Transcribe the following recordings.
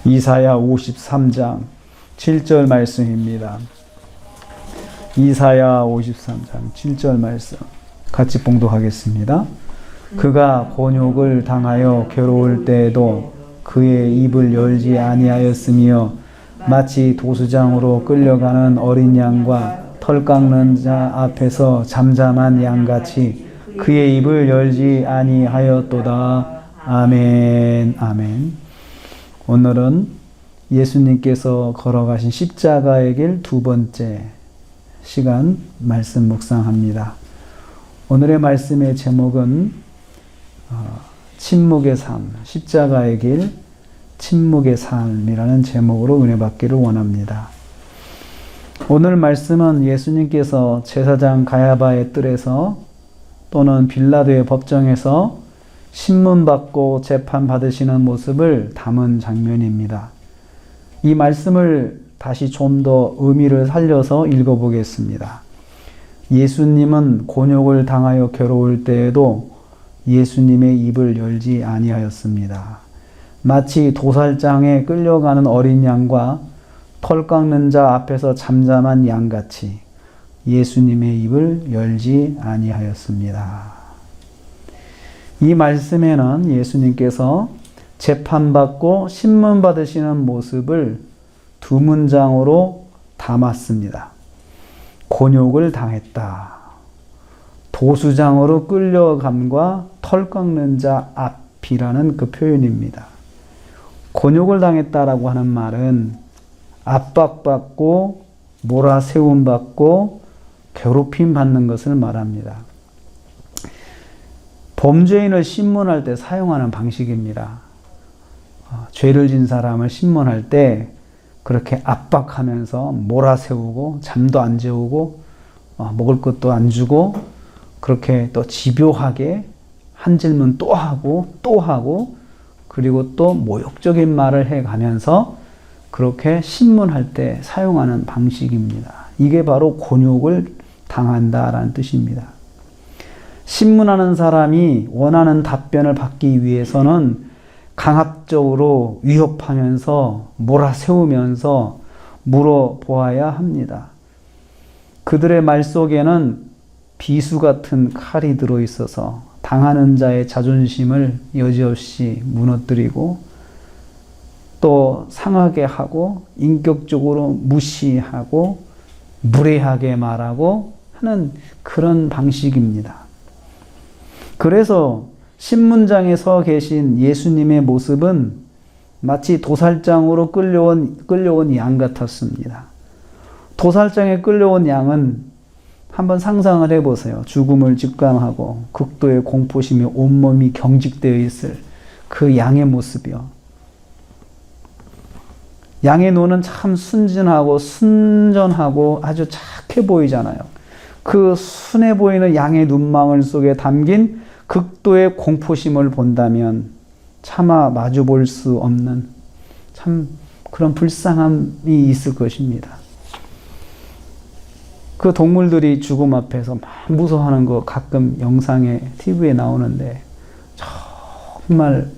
이사야 53장 7절 말씀입니다. 이사야 53장 7절 말씀 같이 봉독하겠습니다. 그가 곤욕을 당하여 괴로울 때에도 그의 입을 열지 아니하였으며 마치 도수장으로 끌려가는 어린 양과 털 깎는 자 앞에서 잠잠한 양같이 그의 입을 열지 아니하였도다. 아멘. 아멘. 오늘은 예수님께서 걸어가신 십자가의 길 두 번째 시간 말씀 묵상합니다. 오늘의 말씀의 제목은 침묵의 삶, 십자가의 길, 침묵의 삶이라는 제목으로 은혜 받기를 원합니다. 오늘 말씀은 예수님께서 제사장 가야바의 뜰에서 또는 빌라도의 법정에서 신문받고 재판받으시는 모습을 담은 장면입니다. 이 말씀을 다시 좀 더 의미를 살려서 읽어보겠습니다. 예수님은 곤욕을 당하여 괴로울 때에도 예수님의 입을 열지 아니하였습니다. 마치 도살장에 끌려가는 어린 양과 털 깎는 자 앞에서 잠잠한 양같이 예수님의 입을 열지 아니하였습니다. 이 말씀에는 예수님께서 재판받고 신문받으시는 모습을 두 문장으로 담았습니다. 곤욕을 당했다. 도수장으로 끌려감과 털 깎는 자 앞이라는 그 표현입니다. 곤욕을 당했다라고 하는 말은 압박받고 몰아세움받고 괴롭힘 받는 것을 말합니다. 범죄인을 신문할 때 사용하는 방식입니다. 죄를 진 사람을 신문할 때 그렇게 압박하면서 몰아세우고 잠도 안 재우고 먹을 것도 안 주고 그렇게 또 집요하게 한 질문 또 하고 그리고 또 모욕적인 말을 해가면서 그렇게 신문할 때 사용하는 방식입니다. 이게 바로 곤욕을 당한다라는 뜻입니다. 신문하는 사람이 원하는 답변을 받기 위해서는 강압적으로 위협하면서 몰아세우면서 물어보아야 합니다. 그들의 말 속에는 비수 같은 칼이 들어있어서 당하는 자의 자존심을 여지없이 무너뜨리고 또 상하게 하고 인격적으로 무시하고 무례하게 말하고 하는 그런 방식입니다. 그래서 신문장에 서 계신 예수님의 모습은 마치 도살장으로 끌려온 양 같았습니다. 도살장에 끌려온 양은 한번 상상을 해보세요. 죽음을 직감하고 극도의 공포심에 온몸이 경직되어 있을 그 양의 모습이요. 양의 눈은 참 순진하고 순전하고 아주 착해 보이잖아요. 그 순해 보이는 양의 눈망울 속에 담긴 극도의 공포심을 본다면 차마 마주 볼 수 없는 참 그런 불쌍함이 있을 것입니다. 그 동물들이 죽음 앞에서 막 무서워하는 거 가끔 영상에 TV에 나오는데 정말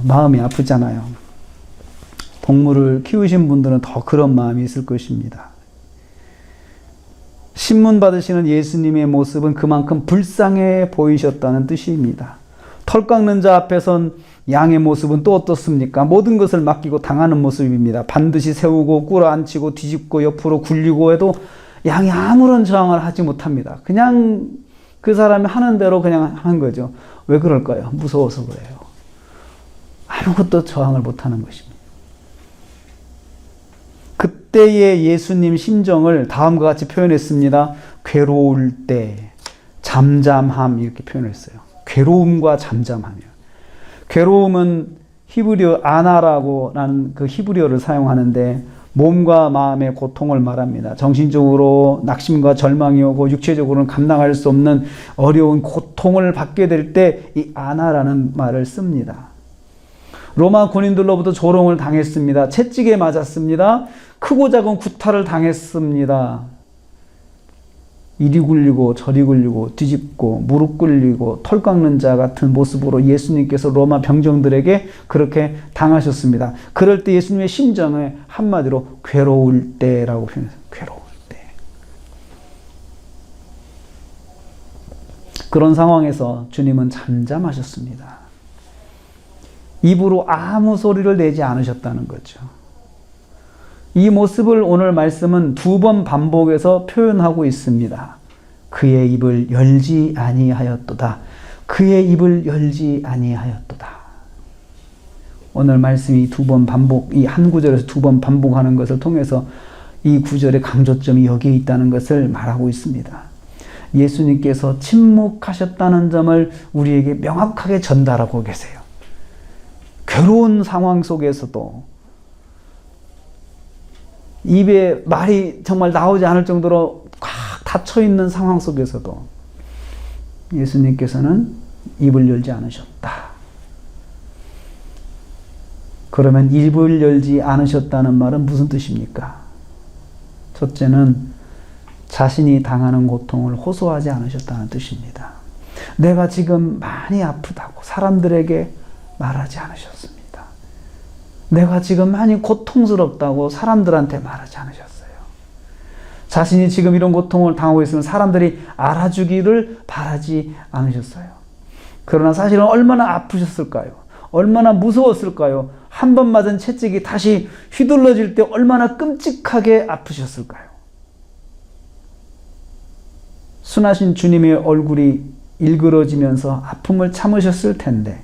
마음이 아프잖아요. 동물을 키우신 분들은 더 그런 마음이 있을 것입니다. 신문 받으시는 예수님의 모습은 그만큼 불쌍해 보이셨다는 뜻입니다. 털 깎는 자 앞에선 양의 모습은 또 어떻습니까? 모든 것을 맡기고 당하는 모습입니다. 반드시 세우고 꿇어앉히고 뒤집고 옆으로 굴리고 해도 양이 아무런 저항을 하지 못합니다. 그냥 그 사람이 하는 대로 그냥 하는 거죠. 왜 그럴까요? 무서워서 그래요. 아무것도 저항을 못하는 것입니다. 그때의 예수님 심정을 다음과 같이 표현했습니다. 괴로울 때, 잠잠함 이렇게 표현했어요. 괴로움과 잠잠함이요. 괴로움은 히브리어 아나라고라는 그 히브리어를 사용하는데 몸과 마음의 고통을 말합니다. 정신적으로 낙심과 절망이 오고 육체적으로는 감당할 수 없는 어려운 고통을 받게 될 때 이 아나라는 말을 씁니다. 로마 군인들로부터 조롱을 당했습니다. 채찍에 맞았습니다. 크고 작은 구타를 당했습니다. 이리 굴리고 저리 굴리고 뒤집고 무릎 꿇리고 털 깎는 자 같은 모습으로 예수님께서 로마 병정들에게 그렇게 당하셨습니다. 그럴 때 예수님의 심정을 한마디로 괴로울 때라고 표현했어요. 괴로울 때. 그런 상황에서 주님은 잠잠하셨습니다. 입으로 아무 소리를 내지 않으셨다는 거죠. 이 모습을 오늘 말씀은 2번 반복해서 표현하고 있습니다. 그의 입을 열지 아니하였도다. 그의 입을 열지 아니하였도다. 오늘 말씀이 2번 반복, 이 한 구절에서 2번 반복하는 것을 통해서 이 구절의 강조점이 여기에 있다는 것을 말하고 있습니다. 예수님께서 침묵하셨다는 점을 우리에게 명확하게 전달하고 계세요. 괴로운 상황 속에서도 입에 말이 정말 나오지 않을 정도로 꽉 닫혀있는 상황 속에서도 예수님께서는 입을 열지 않으셨다. 그러면 입을 열지 않으셨다는 말은 무슨 뜻입니까? 첫째는 자신이 당하는 고통을 호소하지 않으셨다는 뜻입니다. 내가 지금 많이 아프다고 사람들에게 말하지 않으셨습니다. 내가 지금 많이 고통스럽다고 사람들한테 말하지 않으셨어요. 자신이 지금 이런 고통을 당하고 있으면 사람들이 알아주기를 바라지 않으셨어요. 그러나 사실은 얼마나 아프셨을까요? 얼마나 무서웠을까요? 한 번 맞은 채찍이 다시 휘둘러질 때 얼마나 끔찍하게 아프셨을까요? 순하신 주님의 얼굴이 일그러지면서 아픔을 참으셨을 텐데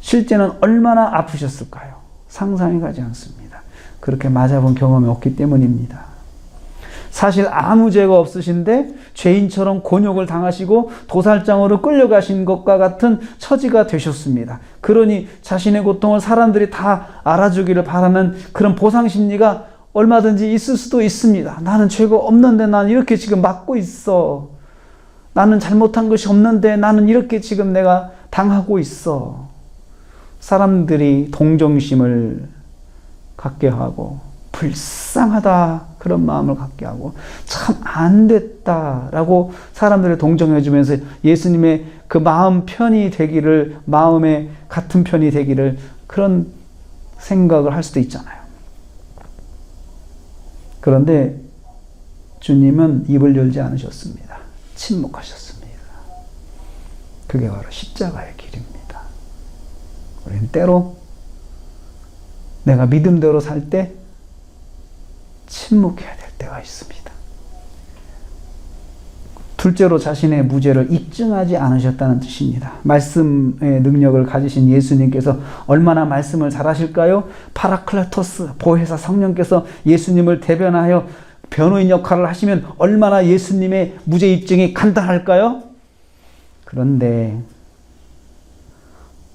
실제는 얼마나 아프셨을까요? 상상이 가지 않습니다. 그렇게 맞아본 경험이 없기 때문입니다. 사실 아무 죄가 없으신데 죄인처럼 곤욕을 당하시고 도살장으로 끌려가신 것과 같은 처지가 되셨습니다. 그러니 자신의 고통을 사람들이 다 알아주기를 바라는 그런 보상심리가 얼마든지 있을 수도 있습니다. 나는 죄가 없는데 나는 이렇게 지금 맞고 있어. 나는 잘못한 것이 없는데 나는 이렇게 지금 내가 당하고 있어. 사람들이 동정심을 갖게 하고 불쌍하다 그런 마음을 갖게 하고 참 안 됐다라고 사람들을 동정해 주면서 예수님의 그 마음 편이 되기를, 마음의 같은 편이 되기를 그런 생각을 할 수도 있잖아요. 그런데 주님은 입을 열지 않으셨습니다. 침묵하셨습니다. 그게 바로 십자가의 길입니다. 우리는 때로 내가 믿음대로 살 때 침묵해야 될 때가 있습니다. 둘째로 자신의 무죄를 입증하지 않으셨다는 뜻입니다. 말씀의 능력을 가지신 예수님께서 얼마나 말씀을 잘하실까요? 파라클레토스, 보혜사 성령께서 예수님을 대변하여 변호인 역할을 하시면 얼마나 예수님의 무죄 입증이 간단할까요? 그런데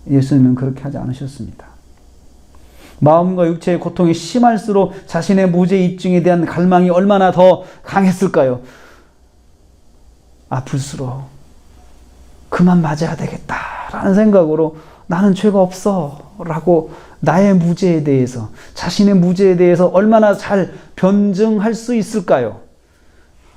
예수님은 그렇게 하지 않으셨습니다. 마음과 육체의 고통이 심할수록 자신의 무죄 입증에 대한 갈망이 얼마나 더 강했을까요? 아플수록 그만 맞아야 되겠다라는 생각으로 나는 죄가 없어 라고 나의 무죄에 대해서, 자신의 무죄에 대해서 얼마나 잘 변증할 수 있을까요?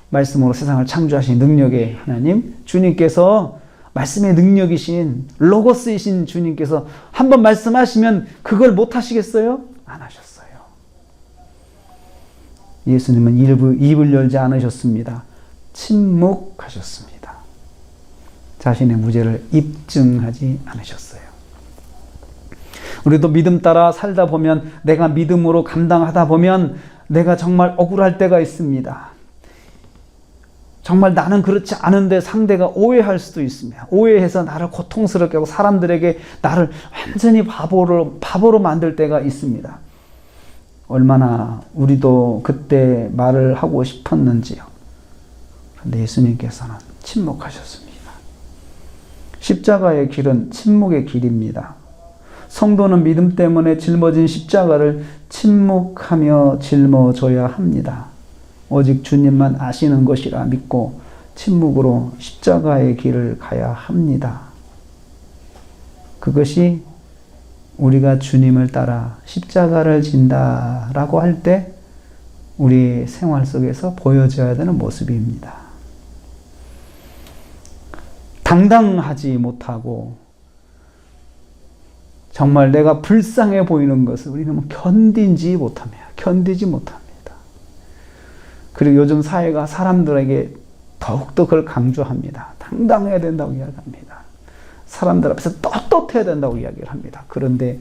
말씀으로 세상을 창조하신 능력의 하나님, 주님께서 말씀의 능력이신 로고스이신 주님께서 한번 말씀하시면 그걸 못 하시겠어요? 안 하셨어요. 예수님은 입을 열지 않으셨습니다. 침묵하셨습니다. 자신의 무죄를 입증하지 않으셨어요. 우리도 믿음 따라 살다 보면, 내가 믿음으로 감당하다 보면 내가 정말 억울할 때가 있습니다. 정말 나는 그렇지 않은데 상대가 오해할 수도 있습니다. 오해해서 나를 고통스럽게 하고 사람들에게 나를 완전히 바보로 만들 때가 있습니다. 얼마나 우리도 그때 말을 하고 싶었는지요. 그런데 예수님께서는 침묵하셨습니다. 십자가의 길은 침묵의 길입니다. 성도는 믿음 때문에 짊어진 십자가를 침묵하며 짊어져야 합니다. 오직 주님만 아시는 것이라 믿고 침묵으로 십자가의 길을 가야 합니다. 그것이 우리가 주님을 따라 십자가를 진다라고 할 때 우리 생활 속에서 보여져야 되는 모습입니다. 당당하지 못하고 정말 내가 불쌍해 보이는 것을 우리는 견디지 못합니다. 그리고 요즘 사회가 사람들에게 더욱더 그걸 강조합니다. 당당해야 된다고 이야기합니다. 사람들 앞에서 떳떳해야 된다고 이야기를 합니다. 그런데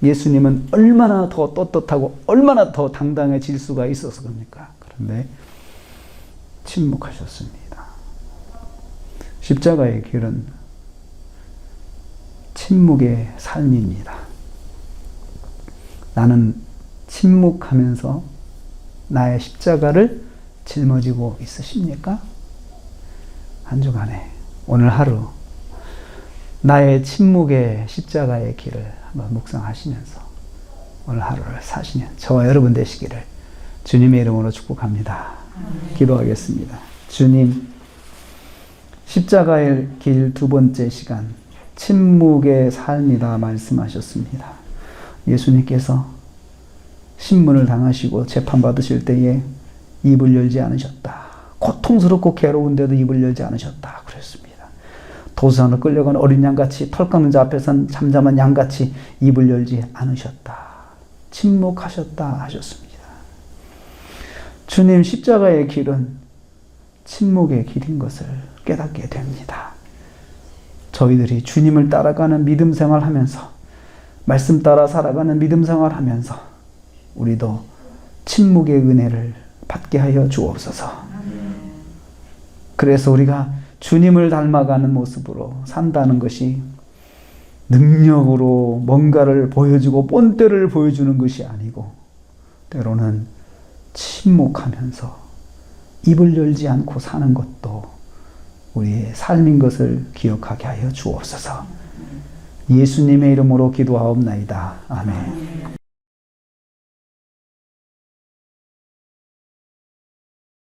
예수님은 얼마나 더 떳떳하고 얼마나 더 당당해질 수가 있어서 그럽니까? 그런데 침묵하셨습니다. 십자가의 길은 침묵의 삶입니다. 나는 침묵하면서 나의 십자가를 짊어지고 있으십니까? 한 주간에 오늘 하루 나의 침묵의 십자가의 길을 한번 묵상하시면서 오늘 하루를 사시는 저와 여러분 되시기를 주님의 이름으로 축복합니다. 기도하겠습니다. 주님, 십자가의 길 두 번째 시간, 침묵의 삶이다 말씀하셨습니다. 예수님께서 신문을 당하시고 재판받으실 때에 입을 열지 않으셨다. 고통스럽고 괴로운데도 입을 열지 않으셨다 그랬습니다. 도수산으로 끌려간 어린 양같이 털 깎는 자 앞에선 잠잠한 양같이 입을 열지 않으셨다. 침묵하셨다 하셨습니다. 주님, 십자가의 길은 침묵의 길인 것을 깨닫게 됩니다. 저희들이 주님을 따라가는 믿음 생활하면서 말씀 따라 살아가는 믿음 생활하면서 우리도 침묵의 은혜를 받게 하여 주옵소서. 그래서 우리가 주님을 닮아가는 모습으로 산다는 것이 능력으로 뭔가를 보여주고 본때를 보여주는 것이 아니고 때로는 침묵하면서 입을 열지 않고 사는 것도 우리의 삶인 것을 기억하게 하여 주옵소서. 예수님의 이름으로 기도하옵나이다. 아멘.